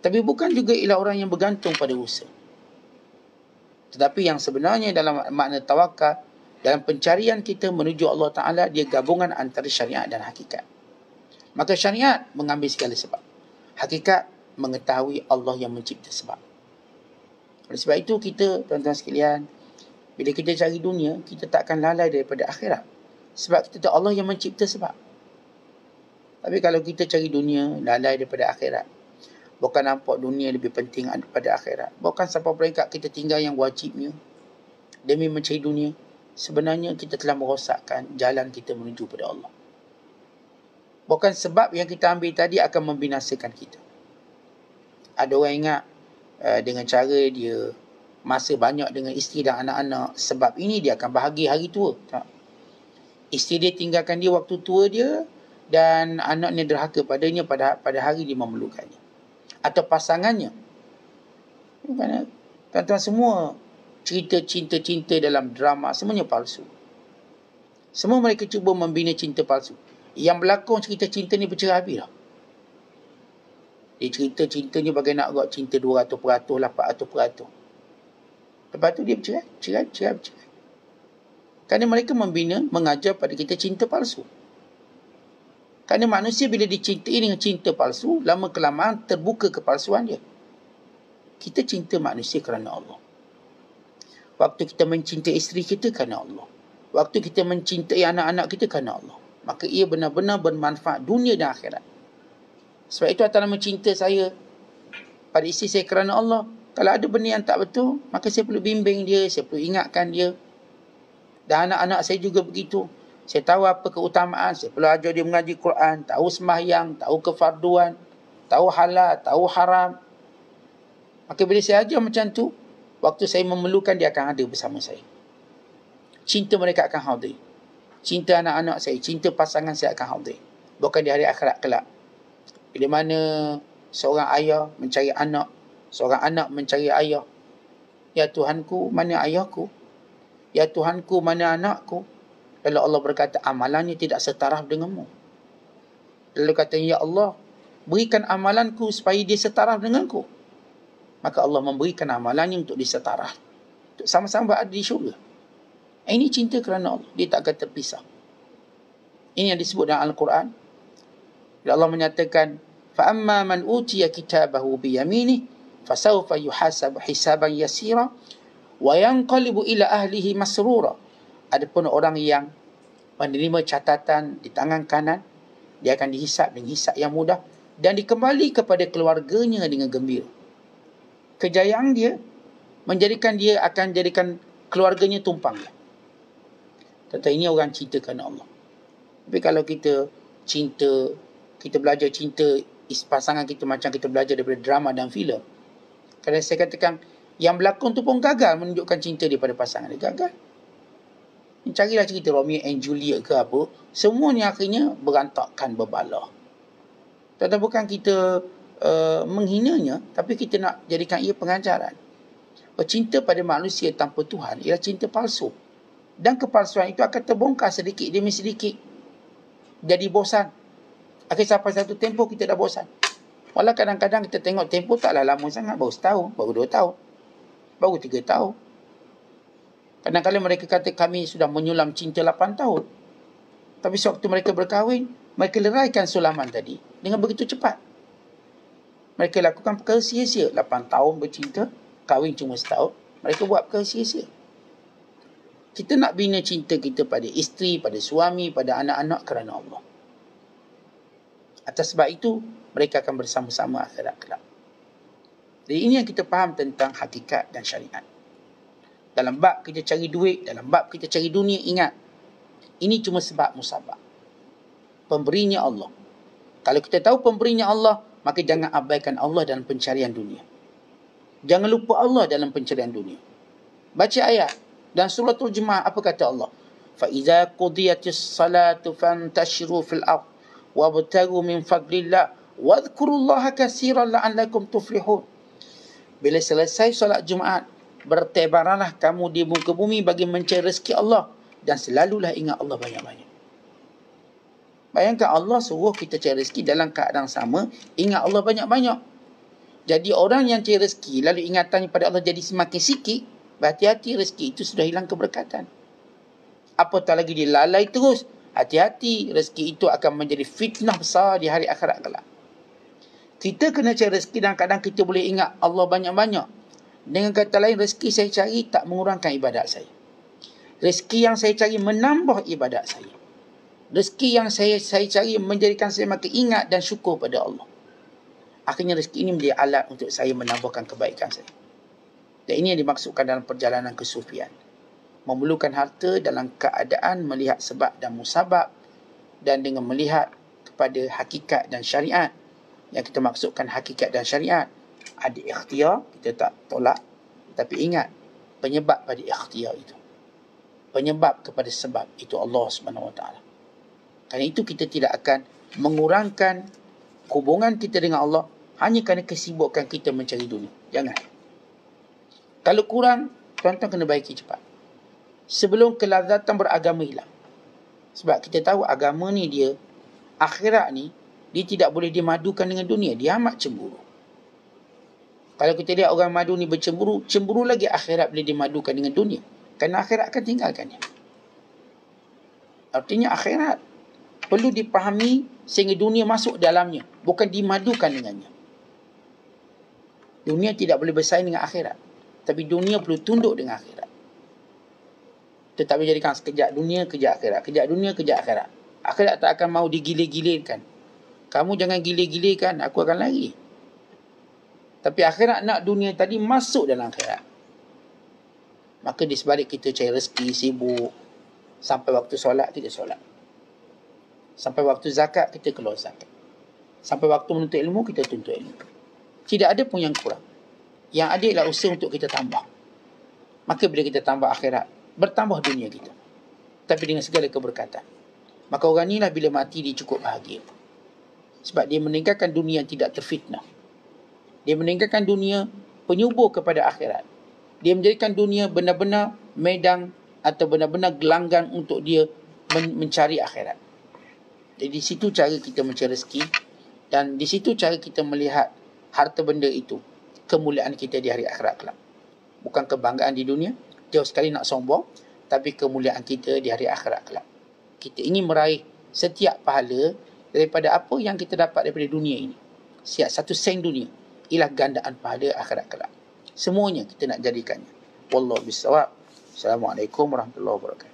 Tapi bukan juga ialah orang yang bergantung pada usaha. Tetapi yang sebenarnya dalam makna tawakal, dalam pencarian kita menuju Allah Ta'ala, dia gabungan antara syariat dan hakikat. Maka syariat mengambil segala sebab. Hakikat mengetahui Allah yang mencipta sebab. Oleh sebab itu kita, tuan-tuan sekalian, bila kita cari dunia, kita tak akan lalai daripada akhirat. Sebab kita tahu Allah yang mencipta sebab. Tapi kalau kita cari dunia, lalai daripada akhirat. Bukan nampak dunia lebih penting daripada akhirat. Bukan sampai peringkat kita tinggal yang wajibnya demi mencari dunia. sebenarnya kita telah merosakkan jalan kita menuju pada Allah. Bukan sebab yang kita ambil tadi akan membinasakan kita. Ada orang ingat dengan cara dia masa banyak dengan isteri dan anak-anak, sebab ini dia akan bahagia hari tua. Tak. Isteri dia tinggalkan dia waktu tua dia, dan anaknya derhaka padanya pada hari dia memerlukannya. Atau pasangannya. Tuan-tuan, semua cerita cinta-cinta dalam drama semuanya palsu. Semua mereka cuba membina cinta palsu. Yang berlakon cerita cinta ni bercerai habis lah. Dia cerita cintanya bagai nak buat cinta 200%, 800%. Lepas tu dia bercerai. Kerana mereka mengajar pada kita cinta palsu. Kerana manusia bila dicintai dengan cinta palsu, lama kelamaan terbuka kepalsuan dia. Kita cinta manusia kerana Allah. Waktu kita mencintai isteri kita kerana Allah. Waktu kita mencintai anak-anak kita kerana Allah. Maka ia benar-benar bermanfaat dunia dan akhirat. Sebab itu atas nama cinta saya pada isteri saya kerana Allah, kalau ada benda yang tak betul, maka saya perlu bimbing dia, saya perlu ingatkan dia. Dan anak-anak saya juga begitu. Saya tahu apa keutamaan, saya perlu ajar dia mengaji Quran, tahu sembahyang, tahu kefarduan, tahu halal, tahu haram. Maka bila saya ajar macam tu, waktu saya memerlukan dia akan ada bersama saya. Cinta mereka akan hadir. Cinta anak-anak saya, cinta pasangan saya akan hadir. Bukan di hari akhirat kelak. Bila mana seorang ayah mencari anak, seorang anak mencari ayah. Ya Tuhanku, mana ayahku? Ya Tuhanku, mana anakku? Lalu Allah berkata, amalannya tidak setaraf denganmu. Lalu kata, ya Allah, berikan amalanku supaya dia setaraf denganku. Maka Allah memberikan amalannya untuk disetaraf. Untuk sama-sama berada di syurga. Ini cinta kerana Allah. Dia tak akan terpisah. Ini yang disebut dalam Al-Quran. Bila Allah menyatakan, فَأَمَّا مَنْ أُوتِيَ كِتَابَهُ بِيَمِينِهِ فَسَوْفَ يُحَاسَبُ حِسَابًا يَسِيرًا وَيَنْقَلِبُ إِلَى أَهْلِهِ مَسْرُورًا. Adapun orang yang menerima catatan di tangan kanan, dia akan dihisap dengan hisap yang mudah dan dikembali kepada keluarganya dengan gembira. Kejayaan dia menjadikan dia akan jadikan keluarganya tumpang. Tetapi ini orang cinta kerana Allah. Tapi kalau kita belajar cinta pasangan kita macam kita belajar daripada drama dan filem. Kalau saya katakan, yang berlakon tu pun gagal menunjukkan cinta dia pada pasangan. Dia gagal. Carilah cerita Romeo and Juliet ke apa, semuanya akhirnya berantakan, berbalah. Tetapi bukan kita menghinanya, tapi kita nak jadikan ia pengajaran. Cinta pada manusia tanpa Tuhan ialah cinta palsu. Dan kepalsuan itu akan terbongkar sedikit demi sedikit. Jadi bosan. Akhir sampai satu tempoh kita dah bosan. Walau kadang-kadang kita tengok tempoh taklah lama sangat, baru setahun, baru 2 tahun, baru 3 tahun. Kadang-kadang mereka kata kami sudah menyulam cinta 8 tahun. Tapi sewaktu mereka berkahwin, mereka leraikan sulaman tadi dengan begitu cepat. Mereka lakukan perkara sia-sia. 8 tahun bercinta, kahwin cuma setahun. Mereka buat perkara sia-sia. Kita nak bina cinta kita pada isteri, pada suami, pada anak-anak kerana Allah. Atas sebab itu, mereka akan bersama-sama akhirat kelak. Jadi ini yang kita faham tentang hakikat dan syariat. Dalam bab kita cari duit, dalam bab kita cari dunia, ingat, ini cuma sebab musabab. Pemberinya Allah. Kalau kita tahu pemberinya Allah, maka jangan abaikan Allah dalam pencarian dunia. Jangan lupa Allah dalam pencarian dunia. Baca ayat dan suratul Jemaah, apa kata Allah? فَإِذَا قُضِيَتِ الصَّلَاةُ فَانْتَشِرُوا فِي الْأَرْضِ وَابْتَغُوا مِنْ فَضْلِ اللَّهِ وَاذْكُرُوا اللَّهَ كَثِيرًا لَعَلَّكُمْ تُفْلِحُونَ. Bila selesai solat Jumaat, bertebaranlah kamu di muka bumi bagi mencari rezeki Allah dan selalulah ingat Allah banyak-banyak. Bayangkan Allah suruh kita cari rezeki dalam keadaan sama, ingat Allah banyak-banyak. Jadi orang yang cari rezeki lalu ingatannya pada Allah jadi semakin sikit, berhati-hati rezeki itu sudah hilang keberkatan. Apatah lagi dia lalai terus, hati-hati rezeki itu akan menjadi fitnah besar di hari akhirat kelak. Kita kena cari rezeki dan kadang kita boleh ingat Allah banyak-banyak. Dengan kata lain, rezeki saya cari tak mengurangkan ibadat saya. Rezeki yang saya cari menambah ibadat saya. Rezeki yang saya cari menjadikan saya makin ingat dan syukur pada Allah. Akhirnya rezeki ini menjadi alat untuk saya menambahkan kebaikan saya. Dan ini yang dimaksudkan dalam perjalanan kesufian. Memerlukan harta dalam keadaan melihat sebab dan musabab, dan dengan melihat kepada hakikat dan syariat. Yang kita maksudkan hakikat dan syariat, ada ikhtiar, kita tak tolak. Tapi ingat, penyebab pada ikhtiar itu, penyebab kepada sebab itu Allah SWT. Kerana itu kita tidak akan mengurangkan hubungan kita dengan Allah hanya kerana kesibukan kita mencari dunia. Jangan. Kalau kurang, tuan-tuan kena baiki cepat, sebelum kelazatan beragama hilang. Sebab kita tahu agama ni dia, akhirat ni, dia tidak boleh dimadukan dengan dunia. Dia amat cemburu. Kalau kita lihat orang madu ni bercemburu, cemburu lagi akhirat boleh dimadukan dengan dunia. Kerana akhirat akan tinggalkannya. Artinya akhirat perlu dipahami sehingga dunia masuk dalamnya, bukan dimadukan dengannya. Dunia tidak boleh bersaing dengan akhirat, tapi dunia perlu tunduk dengan akhirat. Tetapi jadikan sekejap dunia, kejap akhirat. Kejap dunia, kejap akhirat. Akhirat tak akan mau digile-gilirkan. Kamu jangan gile-gilirkan, aku akan lari. Tapi akhirat nak dunia tadi masuk dalam akhirat. Maka di sebalik kita cari rezeki, sibuk. Sampai waktu solat, kita solat. Sampai waktu zakat, kita keluar zakat. Sampai waktu menuntut ilmu, kita tuntut ilmu. Tidak ada pun yang kurang. Yang ada ialah usaha untuk kita tambah. Maka bila kita tambah akhirat, bertambah dunia kita. Tapi dengan segala keberkatan. Maka orang inilah bila mati dia cukup bahagia. Sebab dia meninggalkan dunia yang tidak terfitnah. Dia meninggalkan dunia penyubur kepada akhirat. Dia menjadikan dunia benar-benar medan atau benar-benar gelanggang untuk dia mencari akhirat. Jadi di situ cara kita mencari rezeki, dan di situ cara kita melihat harta benda itu, kemuliaan kita di hari akhirat kelak. Bukan kebanggaan di dunia, jauh sekali nak sombong, tapi kemuliaan kita di hari akhirat kelak. Kita ingin meraih setiap pahala daripada apa yang kita dapat daripada dunia ini. Setiap satu sen dunia ialah gandaan pahala akhirat kelak. Semuanya kita nak jadikannya. Wallahu bisawab. Assalamualaikum warahmatullahi wabarakatuh.